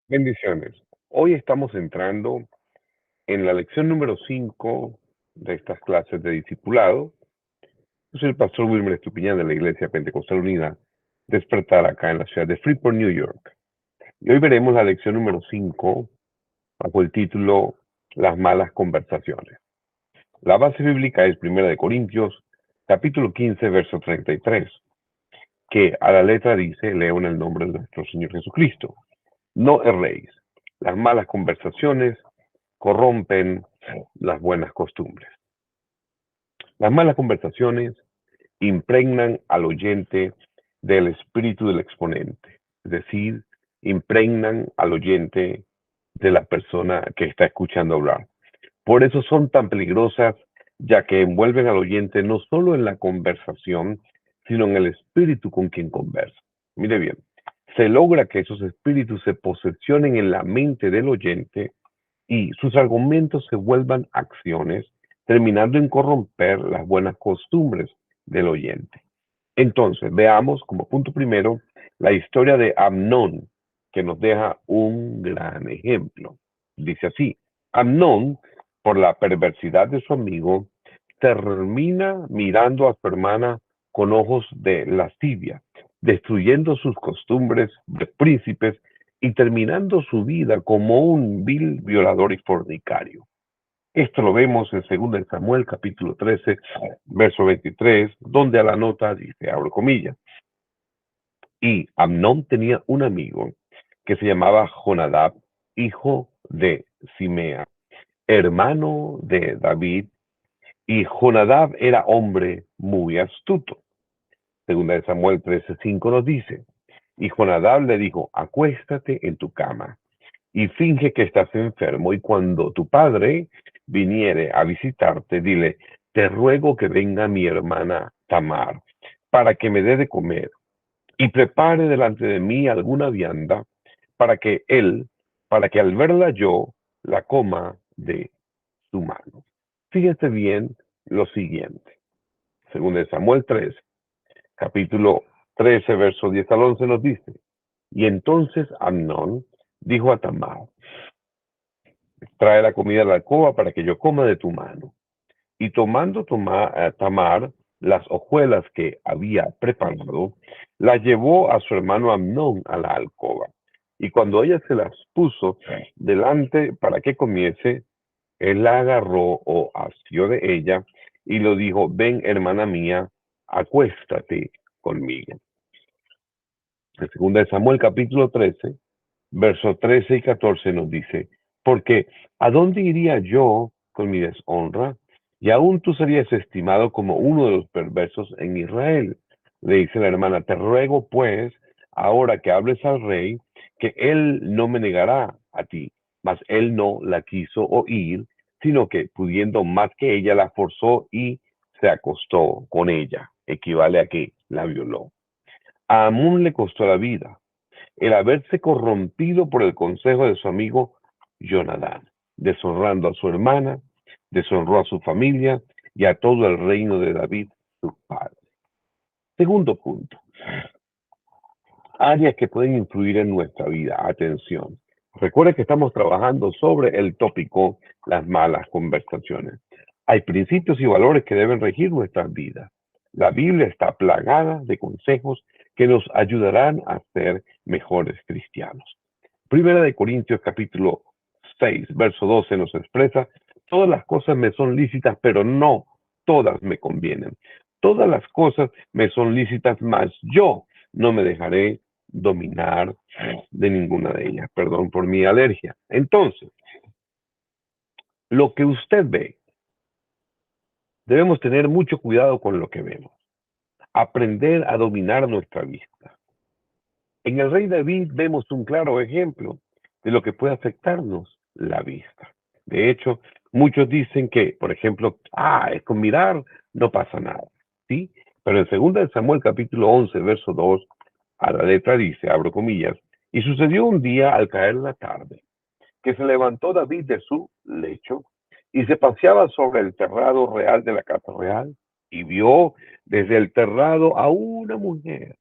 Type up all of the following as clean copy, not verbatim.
Bendiciones. Hoy estamos entrando en la lección número 5 de estas clases de discipulado. Yo soy el pastor Wilmer Estupiñán de la Iglesia Pentecostal Unida Despertar acá en la ciudad de Freeport, New York. Y hoy veremos la lección número 5 bajo el título Las malas conversaciones. La base bíblica es 1 Corintios capítulo 15, verso 33, que a la letra dice, leo en el nombre de nuestro Señor Jesucristo: no erréis. Las malas conversaciones corrompen las buenas costumbres. Las malas conversaciones impregnan al oyente del espíritu del exponente, es decir, impregnan al oyente de la persona que está escuchando hablar. Por eso son tan peligrosas, ya que envuelven al oyente no solo en la conversación, sino en el espíritu con quien conversa. Mire bien, se logra que esos espíritus se posesionen en la mente del oyente y sus argumentos se vuelvan acciones, terminando en corromper las buenas costumbres del oyente. Entonces, veamos como punto primero la historia de Amnón, que nos deja un gran ejemplo. Dice así: Amnón, por la perversidad de su amigo, termina mirando a su hermana con ojos de lascivia, destruyendo sus costumbres de príncipes y terminando su vida como un vil violador y fornicario. Esto lo vemos en 2 Samuel capítulo 13, verso 23, donde a la nota dice, abro comillas: y Amnón tenía un amigo que se llamaba Jonadab, hijo de Simea, hermano de David, y Jonadab era hombre muy astuto. 2 Samuel 13:5 nos dice, y Jonadab le dijo, acuéstate en tu cama y finge que estás enfermo, y cuando tu padre viniere a visitarte, dile, te ruego que venga mi hermana Tamar para que me dé de comer y prepare delante de mí alguna vianda para que para que al verla yo la coma de su mano. Fíjate bien lo siguiente. 2 Samuel 13, capítulo 13, verso 10 al 11 nos dice, y entonces Amnón dijo a Tamar, trae la comida a la alcoba para que yo coma de tu mano. Y tomando Tamar las hojuelas que había preparado, las llevó a su hermano Amnón a la alcoba. Y cuando ella se las puso delante para que comiese, él la agarró o asió de ella y lo dijo, ven hermana mía, acuéstate conmigo. En 2 Samuel capítulo 13, versos 13 y 14 nos dice, porque ¿a dónde iría yo con mi deshonra? Y aún tú serías estimado como uno de los perversos en Israel. Le dice la hermana, te ruego pues, ahora que hables al rey, que él no me negará a ti. Mas él no la quiso oír, sino que pudiendo más que ella, la forzó y se acostó con ella. Equivale a que la violó. A Amón le costó la vida el haberse corrompido por el consejo de su amigo Jonadab, deshonrando a su hermana, deshonró a su familia y a todo el reino de David, su padre. Segundo punto, áreas que pueden influir en nuestra vida. Atención. Recuerda que estamos trabajando sobre el tópico las malas conversaciones. Hay principios y valores que deben regir nuestras vidas. La Biblia está plagada de consejos que nos ayudarán a ser mejores cristianos. 1 Corintios capítulo 6, verso 12 nos expresa, todas las cosas me son lícitas, pero no todas me convienen. Todas las cosas me son lícitas, mas yo no me dejaré dominar de ninguna de ellas. Perdón por mi alergia. Entonces, lo que usted ve, debemos tener mucho cuidado con lo que vemos. Aprender a dominar nuestra vista. En el rey David vemos un claro ejemplo de lo que puede afectarnos la vista. De hecho, muchos dicen que, por ejemplo, es con mirar no pasa nada, ¿sí? Pero en 2 Samuel capítulo 11, verso 2, a la letra dice, abro comillas, y sucedió un día al caer la tarde, que se levantó David de su lecho y se paseaba sobre el terrado real de la casa real y vio desde el terrado a una mujer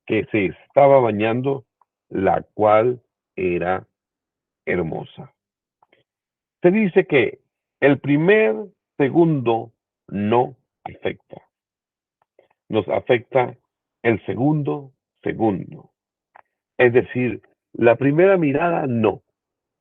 que se estaba bañando, la cual era hermosa. Se dice que el primer segundo no afecta. Nos afecta el segundo segundo. Es decir, la primera mirada no,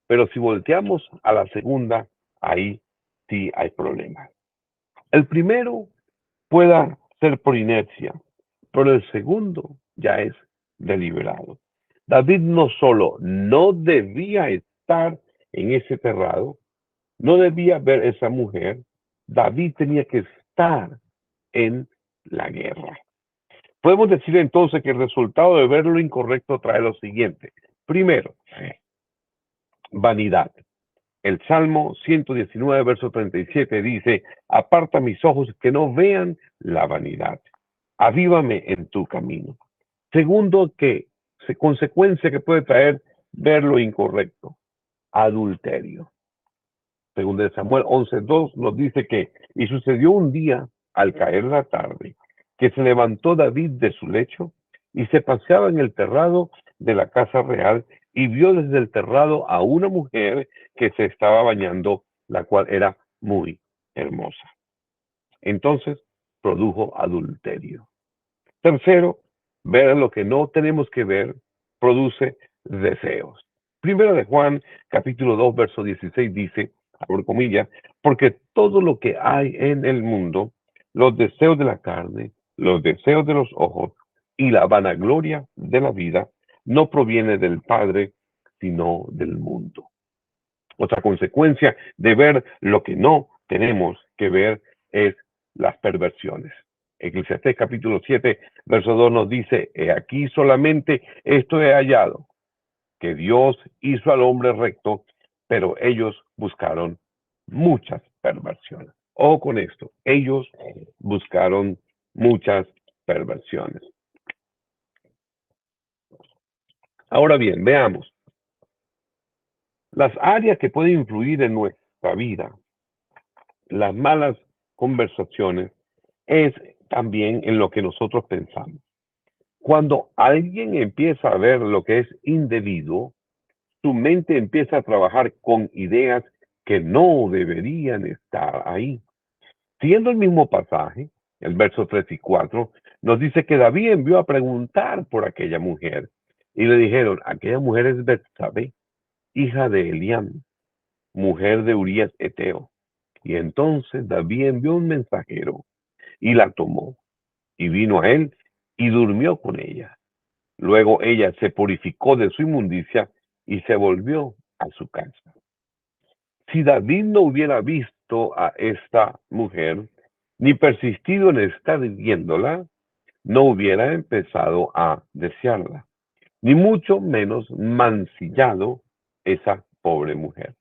pero si volteamos a la segunda, ahí sí hay problemas. El primero pueda ser por inercia, pero el segundo ya es deliberado. David no solo no debía estar en ese terrado, no debía ver esa mujer, David tenía que estar en la guerra. Podemos decir entonces que el resultado de ver lo incorrecto trae lo siguiente. Primero, vanidad. El Salmo 119, verso 37 dice, aparta mis ojos que no vean la vanidad. Avívame en tu camino. Segundo, que consecuencia que puede traer ver lo incorrecto, adulterio. Según de Samuel 11:2 nos dice que, y sucedió un día, al caer la tarde, que se levantó David de su lecho y se paseaba en el terrado de la casa real y vio desde el terrado a una mujer que se estaba bañando, la cual era muy hermosa. Entonces produjo adulterio. Tercero, ver lo que no tenemos que ver produce deseos. Primero de Juan, capítulo 2, verso 16 dice, abro comillas, porque todo lo que hay en el mundo, los deseos de la carne, los deseos de los ojos y la vanagloria de la vida, no proviene del Padre, sino del mundo. Otra consecuencia de ver lo que no tenemos que ver es las perversiones. Eclesiastés capítulo 7, verso 2 nos dice, he aquí solamente esto he hallado, que Dios hizo al hombre recto, pero ellos buscaron muchas perversiones. Ojo con esto, ellos buscaron muchas perversiones. Ahora bien, veamos, las áreas que pueden influir en nuestra vida, las malas conversaciones, es también en lo que nosotros pensamos. Cuando alguien empieza a ver lo que es indebido, su mente empieza a trabajar con ideas que no deberían estar ahí. Siguiendo el mismo pasaje, el verso 3 y 4, nos dice que David envió a preguntar por aquella mujer y le dijeron, aquella mujer es Betsabé, hija de Eliam, mujer de Urías Eteo. Y entonces David envió un mensajero y la tomó y vino a él y durmió con ella. Luego ella se purificó de su inmundicia y se volvió a su casa. Si David no hubiera visto a esta mujer, ni persistido en estar viéndola, no hubiera empezado a desearla, ni mucho menos mancillado esa pobre mujer.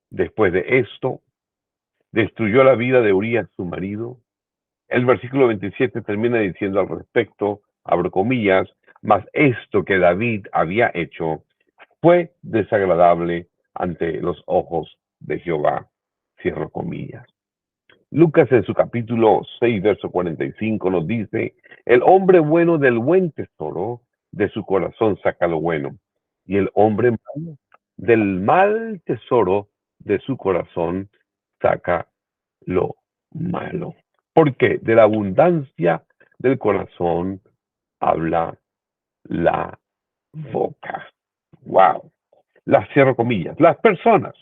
Después de esto, destruyó la vida de Urías, su marido. El versículo 27 termina diciendo al respecto, abro comillas, mas esto que David había hecho fue desagradable ante los ojos de Jehová, cierro comillas. Lucas en su capítulo 6, verso 45 nos dice, el hombre bueno del buen tesoro de su corazón saca lo bueno, y el hombre malo del mal tesoro de su corazón saca lo malo. Porque de la abundancia del corazón habla la boca. Wow. Las cierro comillas. Las personas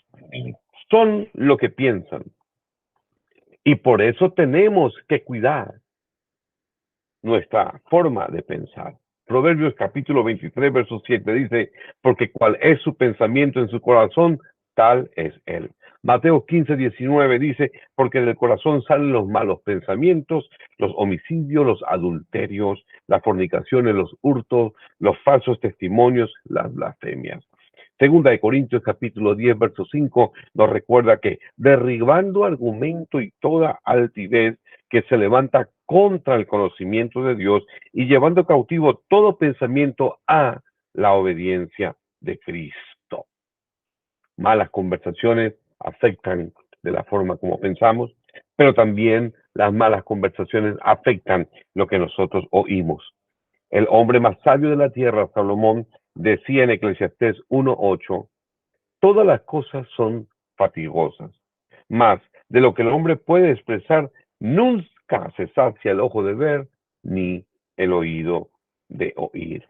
son lo que piensan. Y por eso tenemos que cuidar nuestra forma de pensar. Proverbios capítulo 23, verso 7 dice, porque cual es su pensamiento en su corazón, tal es él. Mateo 15, 19 dice, porque del corazón salen los malos pensamientos, los homicidios, los adulterios, las fornicaciones, los hurtos, los falsos testimonios, las blasfemias. Segunda de Corintios capítulo 10, verso 5 nos recuerda que derribando argumento y toda altivez que se levanta contra el conocimiento de Dios y llevando cautivo todo pensamiento a la obediencia de Cristo. Malas conversaciones afectan de la forma como pensamos, pero también las malas conversaciones afectan lo que nosotros oímos. El hombre más sabio de la tierra, Salomón, decía en Eclesiastés 1:8, todas las cosas son fatigosas, mas de lo que el hombre puede expresar, nunca se sacia el ojo de ver, ni el oído de oír.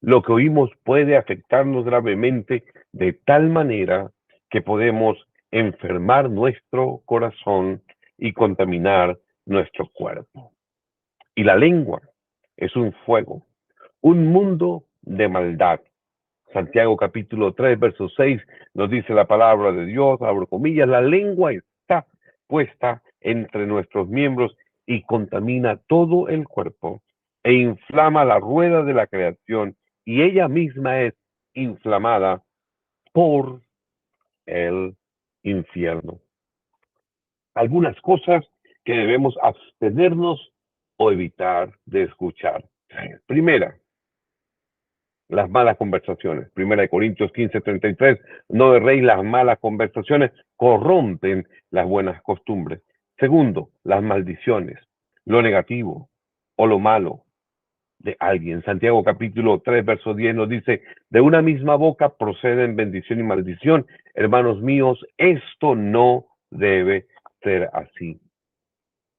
Lo que oímos puede afectarnos gravemente de tal manera que podemos enfermar nuestro corazón y contaminar nuestro cuerpo. Y la lengua es un fuego, un mundo de maldad. Santiago capítulo 3, verso 6 nos dice la palabra de Dios, abro comillas, la lengua está puesta entre nuestros miembros y contamina todo el cuerpo e inflama la rueda de la creación y ella misma es inflamada por el infierno. Algunas cosas que debemos abstenernos o evitar de escuchar. Primera, las malas conversaciones. Primera de Corintios 15:33, no erréis, las malas conversaciones corrompen las buenas costumbres. Segundo, las maldiciones, lo negativo o lo malo de alguien. Santiago capítulo 3, verso 10 nos dice, de una misma boca proceden bendición y maldición. Hermanos míos, esto no debe ser así.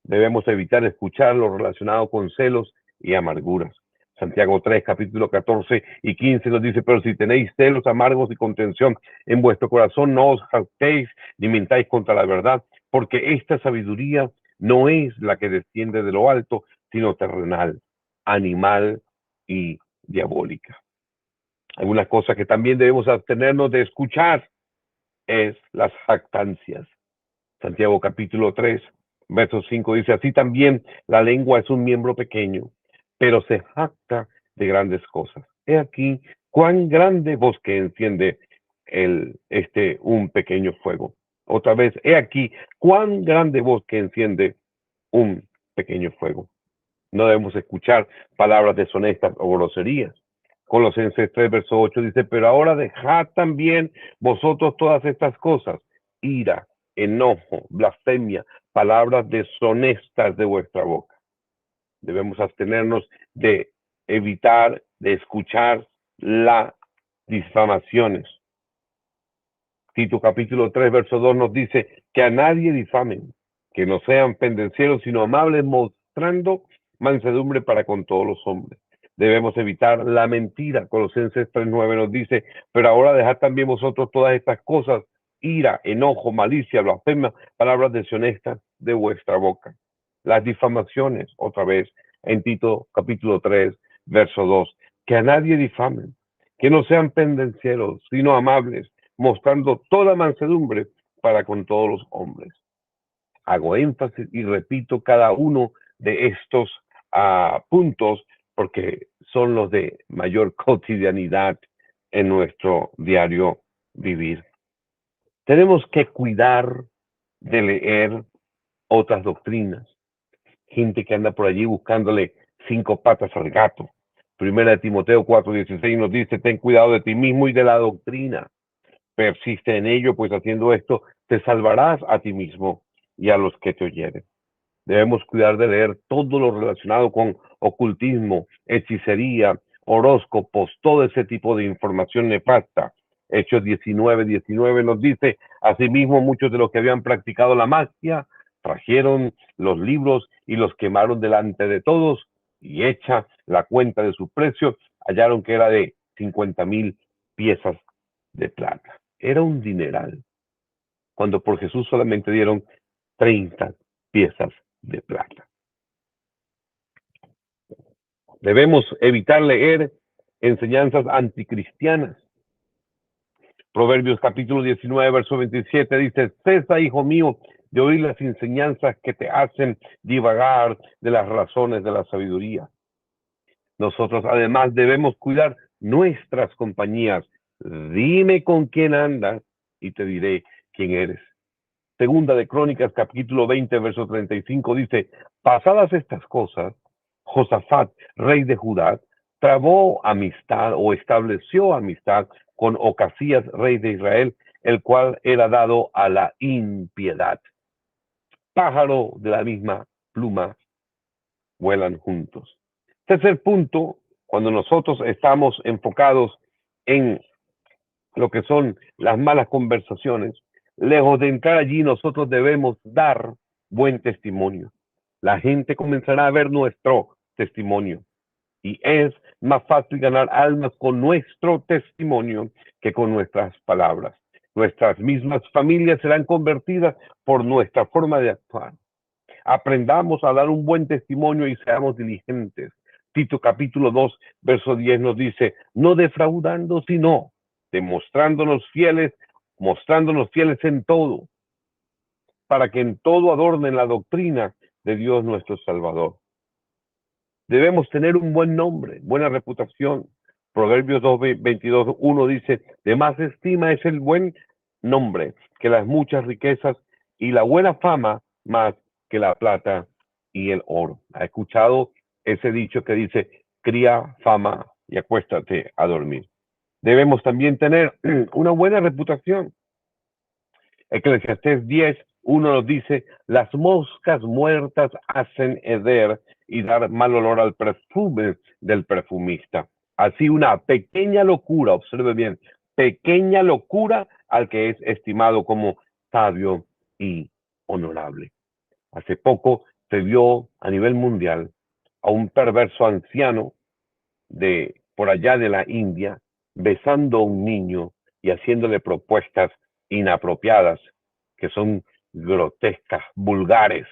Debemos evitar escuchar lo relacionado con celos y amarguras. Santiago 3, capítulo 14 y 15 nos dice, pero si tenéis celos amargos y contención en vuestro corazón, no os jactéis ni mintáis contra la verdad, porque esta sabiduría no es la que desciende de lo alto, sino terrenal, animal y diabólica. Algunas cosas que también debemos abstenernos de escuchar es las jactancias. Santiago capítulo 3, verso 5 dice, así también la lengua es un miembro pequeño, pero se jacta de grandes cosas. He aquí cuán grande bosque enciende un pequeño fuego. Otra vez, he aquí cuán grande bosque enciende un pequeño fuego. No debemos escuchar palabras deshonestas o groserías. Colosenses 3, verso 8 dice, pero ahora dejad también vosotros todas estas cosas, ira, enojo, blasfemia, palabras deshonestas de vuestra boca. Debemos abstenernos de evitar, de escuchar las difamaciones. Tito capítulo 3, verso 2 nos dice que a nadie difamen, que no sean pendencieros, sino amables, mostrando mansedumbre para con todos los hombres. Debemos evitar la mentira. Colosenses 3:9 nos dice, pero ahora dejad también vosotros todas estas cosas, ira, enojo, malicia, blasfemia, palabras deshonestas de vuestra boca. Las difamaciones, otra vez, en Tito capítulo 3, verso 2, que a nadie difamen, que no sean pendencieros, sino amables, mostrando toda mansedumbre para con todos los hombres. Hago énfasis y repito cada uno de estos puntos porque son los de mayor cotidianidad en nuestro diario vivir. Tenemos que cuidar de leer otras doctrinas. Gente que anda por allí buscándole 5 patas al gato. Primera de Timoteo 4:16 nos dice, ten cuidado de ti mismo y de la doctrina. Persiste en ello, pues haciendo esto te salvarás a ti mismo y a los que te oyeren. Debemos cuidar de leer todo lo relacionado con ocultismo, hechicería, horóscopos, todo ese tipo de información nefasta. Hechos 19:19 nos dice, asimismo muchos de los que habían practicado la magia trajeron los libros y los quemaron delante de todos y hecha la cuenta de su precio, hallaron que era de 50,000 piezas de plata. Era un dineral, cuando por Jesús solamente dieron 30 piezas de plata. Debemos evitar leer enseñanzas anticristianas. Proverbios capítulo 19, verso 27 dice, cesa, hijo mío, de oír las enseñanzas que te hacen divagar de las razones de la sabiduría. Nosotros además debemos cuidar nuestras compañías. Dime con quién andas y te diré quién eres. Segunda de Crónicas, capítulo 20, verso 35, dice, pasadas estas cosas, Josafat, rey de Judá, trabó amistad o estableció amistad con Ocasías, rey de Israel, el cual era dado a la impiedad. Pájaro de la misma pluma, vuelan juntos. Tercer punto, cuando nosotros estamos enfocados en lo que son las malas conversaciones, lejos de entrar allí, nosotros debemos dar buen testimonio. La gente comenzará a ver nuestro testimonio. Y es más fácil ganar almas con nuestro testimonio que con nuestras palabras. Nuestras mismas familias serán convertidas por nuestra forma de actuar. Aprendamos a dar un buen testimonio y seamos diligentes. Tito capítulo 2, verso 10 nos dice, no defraudando, sino mostrándonos fieles en todo, para que en todo adornen la doctrina de Dios nuestro Salvador. Debemos tener un buen nombre, buena reputación. Proverbios 2:22:1 dice, de más estima es el buen nombre que las muchas riquezas y la buena fama más que la plata y el oro. ¿Ha escuchado ese dicho que dice, cría fama y acuéstate a dormir? Debemos también tener una buena reputación. Eclesiastés 10:1 nos dice, las moscas muertas hacen heder y dar mal olor al perfume del perfumista. Así una pequeña locura, observe bien, pequeña locura al que es estimado como sabio y honorable. Hace poco se vio a nivel mundial a un perverso anciano de por allá de la India besando a un niño y haciéndole propuestas inapropiadas que son grotescas, vulgares,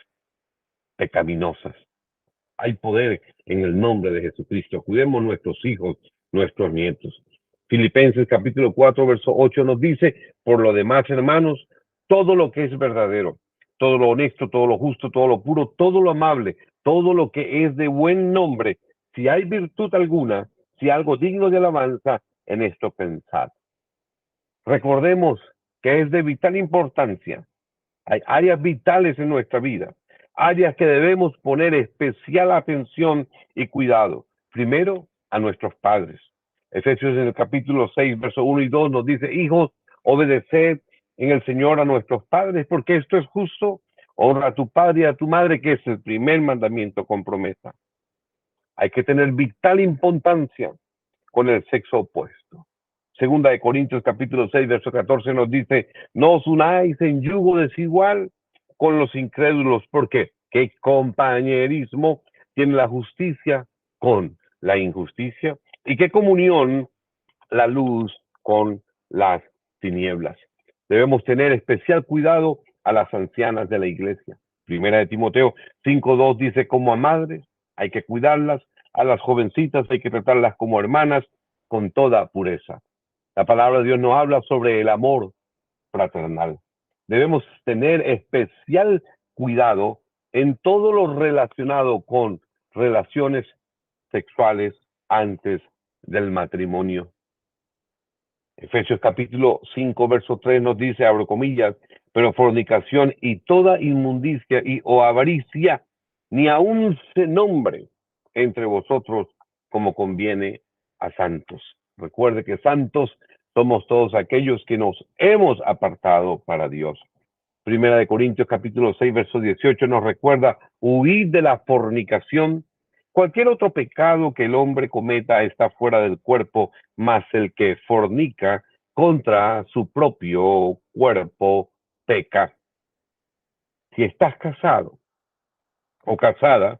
pecaminosas. Hay poder en el nombre de Jesucristo. Cuidemos nuestros hijos, nuestros nietos. Filipenses capítulo 4, verso 8 nos dice, por lo demás, hermanos, todo lo que es verdadero, todo lo honesto, todo lo justo, todo lo puro, todo lo amable, todo lo que es de buen nombre, si hay virtud alguna, si algo digno de alabanza, en esto pensad. Recordemos que es de vital importancia. Hay áreas vitales en nuestra vida, áreas que debemos poner especial atención y cuidado. Primero, a nuestros padres. Efesios en el capítulo 6, verso 1 y 2 nos dice, hijos, obedeced en el Señor a nuestros padres, porque esto es justo. Honra a tu padre y a tu madre, que es el primer mandamiento con promesa. Hay que tener vital importancia con el sexo opuesto. Segunda de Corintios capítulo 6, verso 14 nos dice, no os unáis en yugo desigual con los incrédulos, porque qué compañerismo tiene la justicia con la injusticia y qué comunión la luz con las tinieblas. Debemos tener especial cuidado a las ancianas de la iglesia. Primera de Timoteo 5:2 dice, como a madres hay que cuidarlas, a las jovencitas hay que tratarlas como hermanas con toda pureza. La palabra de Dios nos habla sobre el amor fraternal. Debemos tener especial cuidado en todo lo relacionado con relaciones sexuales antes del matrimonio. Efesios capítulo 5, verso 3 nos dice, abro comillas, pero fornicación y toda inmundicia y o avaricia, ni aun se nombre entre vosotros como conviene a santos. Recuerde que santos somos todos aquellos que nos hemos apartado para Dios. Primera de Corintios capítulo 6, verso 18 nos recuerda, huir de la fornicación. Cualquier otro pecado que el hombre cometa está fuera del cuerpo, mas el que fornica contra su propio cuerpo peca. Si estás casado o casada,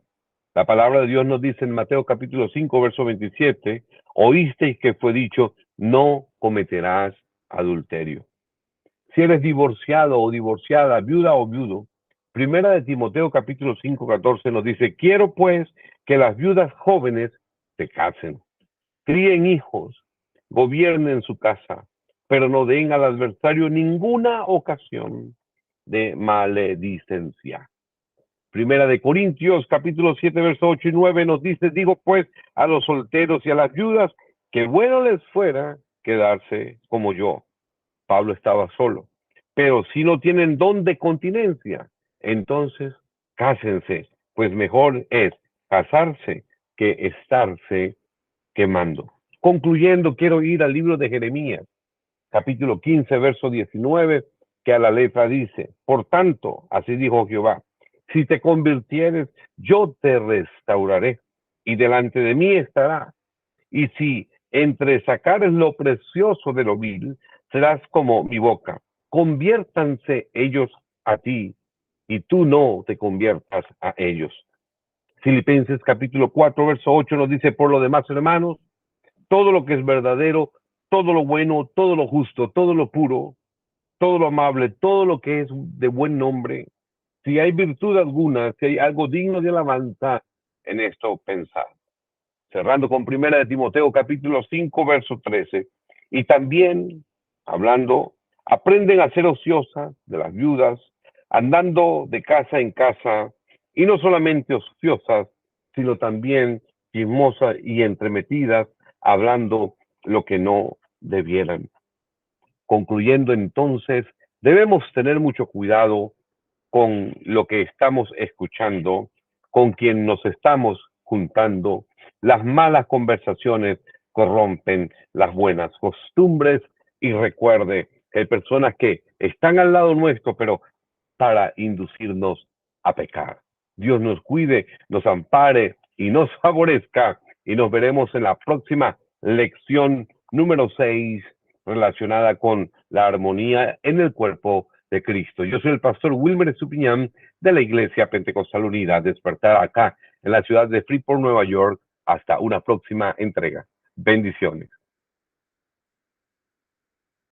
la palabra de Dios nos dice en Mateo capítulo 5, verso 27, oísteis que fue dicho, no cometerás adulterio. Si eres divorciado o divorciada, viuda o viudo, Primera de Timoteo capítulo 5, 14 nos dice, quiero pues que las viudas jóvenes se casen, críen hijos, gobiernen su casa, pero no den al adversario ninguna ocasión de maledicencia. Primera de Corintios capítulo 7, verso 8 y 9 nos dice, digo pues a los solteros y a las viudas, que bueno les fuera quedarse como yo. Pablo estaba solo. Pero si no tienen don de continencia, entonces cásense, pues mejor es casarse que estarse quemando. Concluyendo, quiero ir al libro de Jeremías, capítulo 15, verso 19, que a la letra dice, por tanto, así dijo Jehová, si te convirtieres, yo te restauraré y delante de mí estará. Y si entre sacares lo precioso de lo vil, serás como mi boca. Conviértanse ellos a ti y tú no te conviertas a ellos. Filipenses capítulo 4, verso 8 nos dice, por lo demás, hermanos, todo lo que es verdadero, todo lo bueno, todo lo justo, todo lo puro, todo lo amable, todo lo que es de buen nombre, si hay virtud alguna, si hay algo digno de alabanza, en esto pensar. Cerrando con primera de Timoteo capítulo 5, verso 13. Y también, hablando, aprenden a ser ociosas de las viudas, andando de casa en casa, y no solamente ociosas, sino también chismosas y entremetidas, hablando lo que no debieran. Concluyendo entonces, debemos tener mucho cuidado con lo que estamos escuchando, con quien nos estamos juntando. Las malas conversaciones corrompen las buenas costumbres y recuerde que hay personas que están al lado nuestro, pero para inducirnos a pecar. Dios nos cuide, nos ampare y nos favorezca y nos veremos en la próxima lección número 6 relacionada con la armonía en el cuerpo de Cristo. Yo soy el pastor Wilmer Estupiñán de la Iglesia Pentecostal Unida, Despertar acá en la ciudad de Freeport, Nueva York. Hasta una próxima entrega. Bendiciones.